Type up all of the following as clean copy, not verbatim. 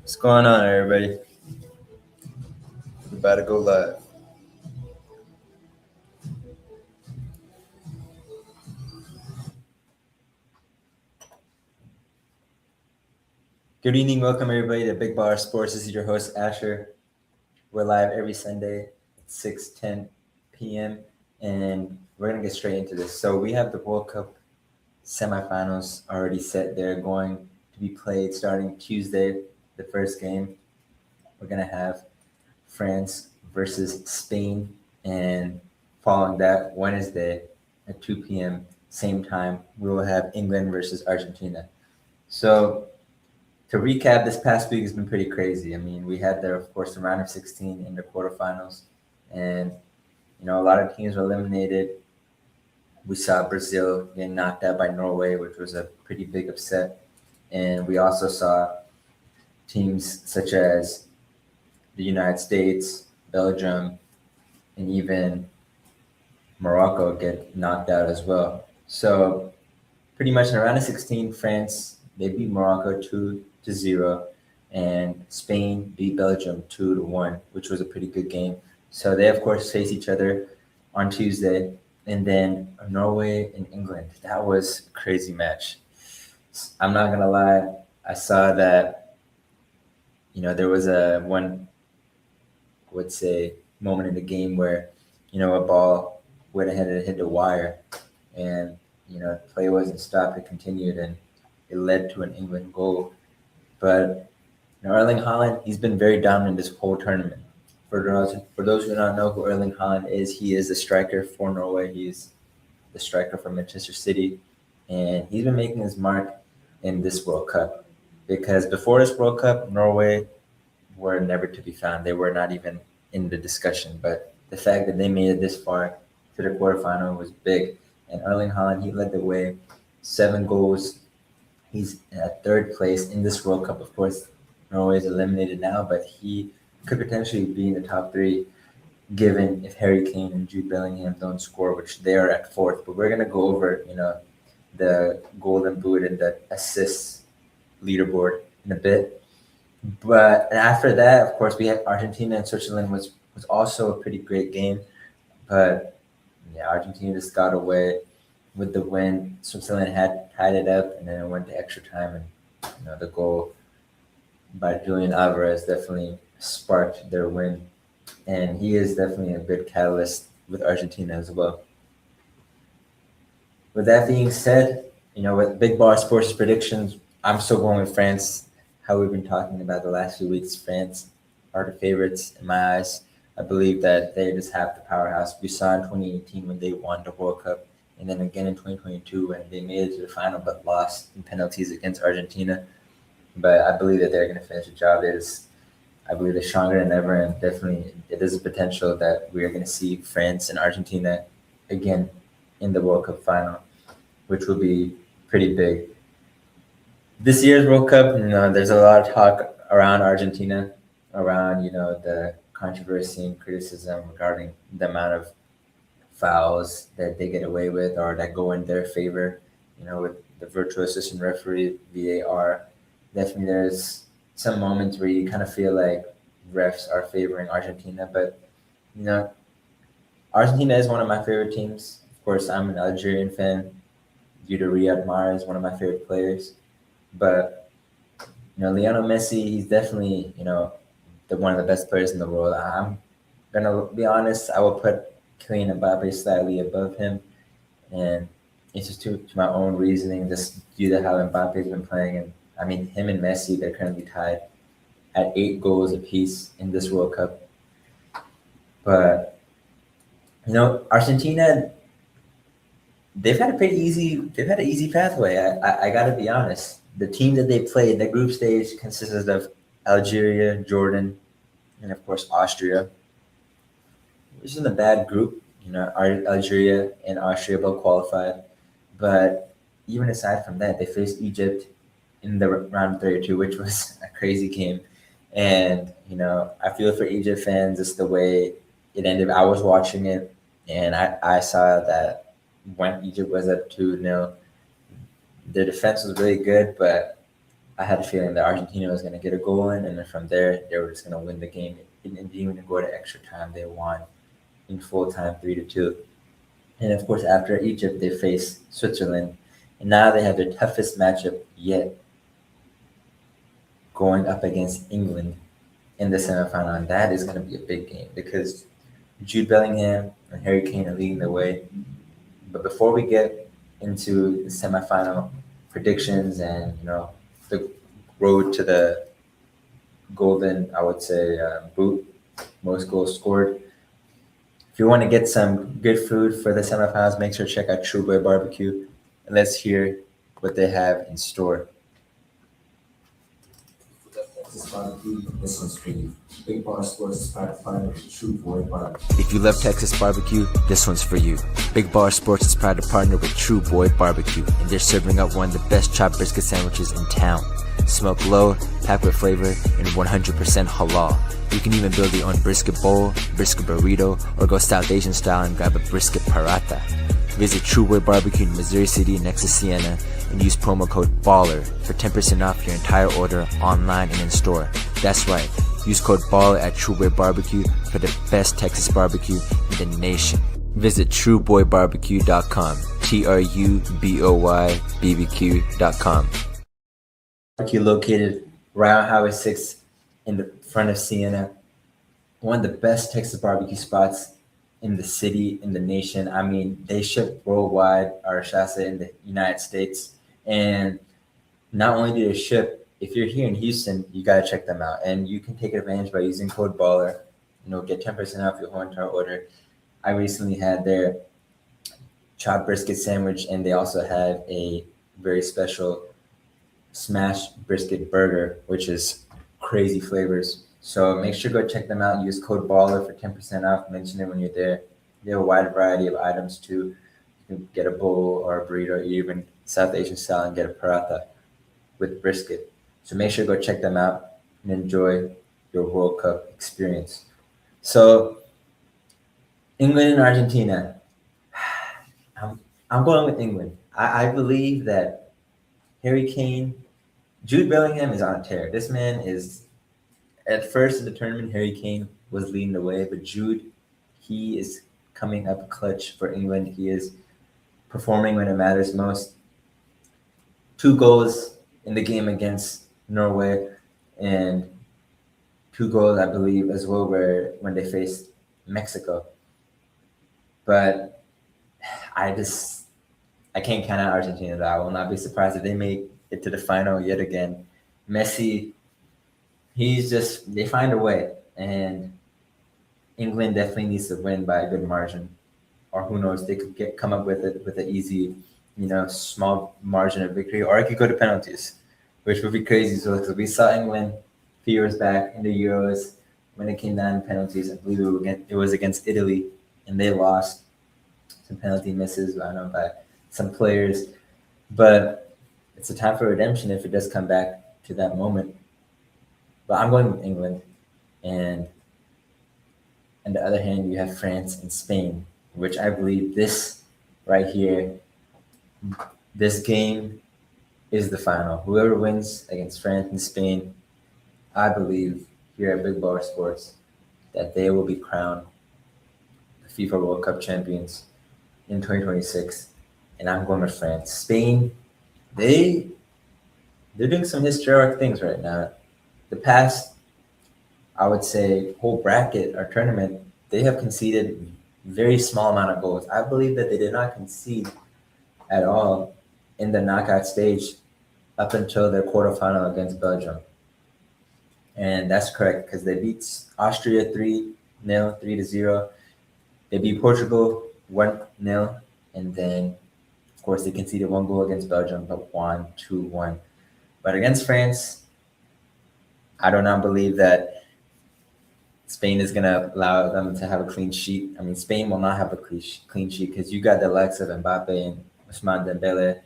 What's going on, everybody? We're about to go live. Good evening, welcome everybody to Big Baller Sports. This is your host Asher. We're live every Sunday at 6:10 p.m. and we're gonna get straight into this. So we have the World Cup semifinals already set. They're going to be played starting Tuesday. The first game we're gonna have France versus Spain, and following that Wednesday at 2 p.m. same time we will have England versus Argentina. So to recap, this past week has been pretty crazy. I mean, we had there, of course, the round of 16 in the quarterfinals, and a lot of teams were eliminated. We saw Brazil getting knocked out by Norway, which was a pretty big upset, and we also saw teams such as the United States, Belgium, and even Morocco get knocked out as well. So pretty much in the round of 16, France, they beat Morocco 2-0, and Spain beat Belgium 2-1, which was a pretty good game. So they, of course, face each other on Tuesday, and then Norway and England. That was a crazy match. I'm not gonna lie, I saw that, there was a one, I would say, moment in the game where, a ball went ahead and hit the wire, and the play wasn't stopped. It continued, and it led to an England goal. But Erling Haaland, he's been very dominant this whole tournament. For those who do not know who Erling Haaland is, he is the striker for Norway. He's the striker for Manchester City, and he's been making his mark in this World Cup. Because before this World Cup, Norway were never to be found. They were not even in the discussion. But the fact that they made it this far to the quarterfinal was big. And Erling Haaland, he led the way, 7 goals. He's at third place in this World Cup. Of course, Norway is eliminated now, but he could potentially be in the top 3, given if Harry Kane and Jude Bellingham don't score, which they are at 4th. But we're gonna go over, the Golden Boot and the assists leaderboard in a bit. But after that, of course, we had Argentina and Switzerland was also a pretty great game. But yeah, Argentina just got away with the win. Switzerland had tied it up, and then it went to extra time, and the goal by Julian Alvarez definitely sparked their win, and he is definitely a good catalyst with Argentina as well. With that being said, with Big Bar Sports predictions, I'm still going with France. How we've been talking about the last few weeks, France are the favorites in my eyes. I believe that they just have the powerhouse. We saw in 2018 when they won the World Cup, and then again in 2022 when they made it to the final but lost in penalties against Argentina. But I believe that they're going to finish the job. I believe they're stronger than ever, and definitely it is a potential that we are going to see France and Argentina again in the World Cup final, which will be pretty big. This year's World Cup, there's a lot of talk around Argentina, around the controversy and criticism regarding the amount of fouls that they get away with or that go in their favor. With the virtual assistant referee (VAR), definitely there's some moments where you kind of feel like refs are favoring Argentina, but Argentina is one of my favorite teams. Of course, I'm an Algerian fan due to Riyad Mahrez, one of my favorite players. But Lionel Messi, he's definitely one of the best players in the world. I'm gonna be honest, I will put Kylian Mbappe slightly above him, and it's just to my own reasoning, just due to how Mbappe's been playing. And I mean, him and Messi, they're currently tied at 8 goals apiece in this World Cup. But Argentina, they've had an easy pathway. I got to be honest. The team that they played, the group stage consisted of Algeria, Jordan, and of course Austria. It wasn't a bad group. Algeria and Austria both qualified, but even aside from that, they faced Egypt in the round of 32, which was a crazy game. And I feel for Egypt fans, just the way it ended. I was watching it, and I saw that when Egypt was up 2-0, their defense was really good, but I had a feeling that Argentina was going to get a goal in, and then from there they were just going to win the game. It didn't even go to extra time. They won in full time, 3-2. And of course, after Egypt, they faced Switzerland, and now they have their toughest matchup yet, going up against England in the semifinal, and that is going to be a big game because Jude Bellingham and Harry Kane are leading the way. But before we get into the semifinal predictions and the road to the golden, I would say, boot, most goals scored. If you want to get some good food for the semifinals, make sure to check out True Boy Barbecue. And let's hear what they have in store. Texas barbecue, this one's for you. Big Bar Sports is proud to partner with True Boy Barbecue. If you love Texas barbecue, this one's for you. Big Bar Sports is proud to partner with True Boy Barbecue, and they're serving up one of the best chopped brisket sandwiches in town. Smoke low, packed with flavor, and 100% halal. You can even build your own brisket bowl, brisket burrito, or go South Asian style and grab a brisket paratha. Visit True Boy Barbecue in Missouri City next to Siena and use promo code BALLER for 10% off your entire order online and in store. That's right, use code BALLER at True Boy Barbecue for the best Texas barbecue in the nation. Visit trueboybarbecue.com, TRUBOYBBQ.com. Barbecue located right on Highway 6 in the front of Siena. One of the best Texas barbecue spots in the city, in the nation. I mean, they ship worldwide, or should I say in the United States. And not only do they ship, if you're here in Houston, you got to check them out. And you can take advantage by using code BALLER. Get 10% off your whole entire order. I recently had their chopped brisket sandwich, and they also have a very special smashed brisket burger, which is crazy flavors. So make sure to go check them out. Use code BALLER for 10% off. Mention it when you're there. They have a wide variety of items too. You can get a bowl or a burrito, or even South Asian style, and get a paratha with brisket. So make sure to go check them out and enjoy your World Cup experience. So England and Argentina. I'm going with England. I believe that Harry Kane, Jude Bellingham is on a tear. This man is, at first in the tournament, Harry Kane was leading the way, but Jude, he is coming up clutch for England. He is performing when it matters most. 2 goals in the game against Norway, and 2 goals, I believe, as well, when they faced Mexico. But I can't count out Argentina, though. I will not be surprised if they make it to the final yet again. Messi, they find a way, and England definitely needs to win by a good margin, or who knows, they could come up with it with an easy, small margin of victory, or it could go to penalties, which would be crazy. So because we saw England a few years back in the Euros when it came down to penalties, I believe it was against Italy, and they lost some penalty misses, I know, by some players, but it's a time for redemption if it does come back to that moment. But I'm going with England. And on the other hand, you have France and Spain, which I believe this right here, this game is the final. Whoever wins against France and Spain, I believe here at Big Baller Sports that they will be crowned the FIFA World Cup champions in 2026. And I'm going with France. Spain, they're doing some historic things right now. The past, I would say, whole bracket or tournament, they have conceded very small amount of goals. I believe that they did not concede at all in the knockout stage up until their quarterfinal against Belgium. And that's correct because they beat Austria 3-0, 3-0. They beat Portugal 1-0. And then, of course, they conceded 1 goal against Belgium, but won 2-1. But against France, I do not believe that Spain is going to allow them to have a clean sheet. I mean, Spain will not have a clean sheet because you got the likes of Mbappe and Ousmane Dembele,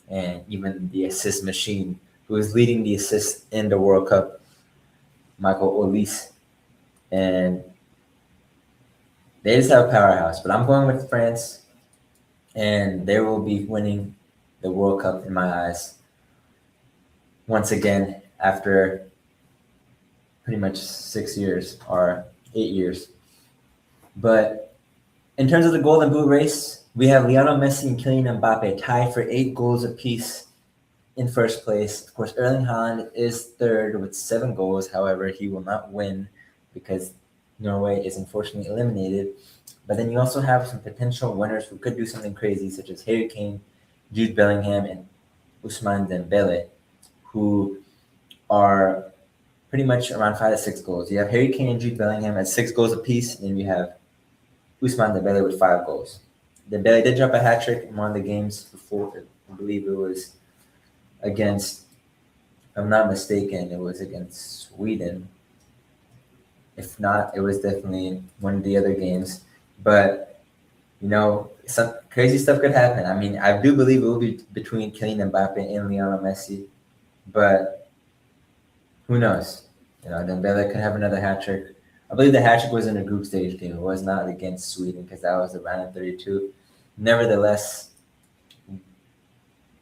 and even the assist machine, who is leading the assists in the World Cup, Michael Olise. And they just have a powerhouse. But I'm going with France, and they will be winning the World Cup in my eyes. once again after pretty much 6 years or 8 years. But in terms of the Golden Boot race, we have Lionel Messi and Kylian Mbappe tied for 8 goals apiece in first place. Of course, Erling Haaland is third with 7 goals. However, he will not win because Norway is unfortunately eliminated. But then you also have some potential winners who could do something crazy, such as Harry Kane, Jude Bellingham, and Ousmane Dembele, who are pretty much around 5 to 6 goals. You have Harry Kane and Jude Bellingham at 6 goals apiece, and then you have Ousmane Dembele with 5 goals. Dembele did drop a hat trick in one of the games before. I believe it was against, if I'm not mistaken, it was against Sweden. If not, it was definitely one of the other games. But some crazy stuff could happen. I mean, I do believe it will be between Kylian Mbappe and Lionel Messi, but who knows? Dembele could have another hat trick. I believe the hat trick was in a group stage game. It was not against Sweden because that was the round of 32. Nevertheless,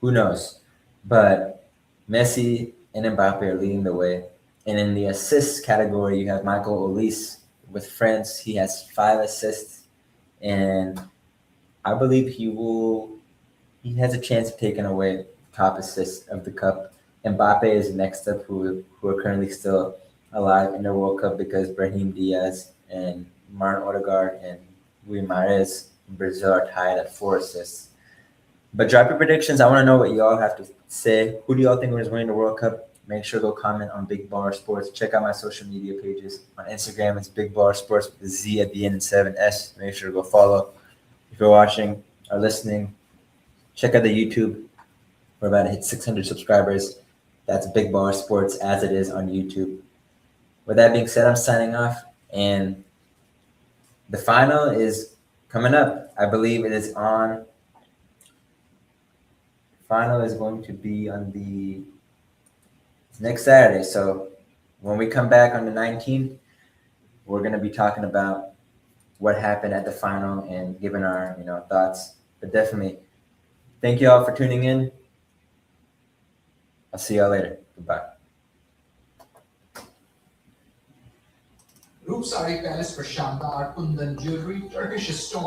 who knows? But Messi and Mbappe are leading the way. And in the assists category, you have Michael Olise with France. He has 5 assists, and I believe he has a chance of taking away top assist of the cup. Mbappe is next up, who are currently still alive in the World Cup because Brahim Diaz and Martin Odegaard and Rui Mahrez in Brazil are tied at 4 assists. But drop your predictions. I want to know what y'all have to say. Who do y'all think is winning the World Cup? Make sure to go comment on Big Baller Sports. Check out my social media pages. On Instagram, it's Big Baller Sports with a Z at the end and 7S. Make sure to go follow. If you're watching or listening, check out the YouTube. We're about to hit 600 subscribers. That's Big Baller Sports as it is on YouTube. With that being said, I'm signing off. And the final is coming up. I believe it is on. Final is going to be on the next Saturday. So when we come back on the 19th, we're going to be talking about what happened at the final and giving our thoughts. But definitely, thank you all for tuning in. I'll see y'all later. Goodbye. Roopsari Palace for Shandar Kundan Jewelry, Turkish Stone.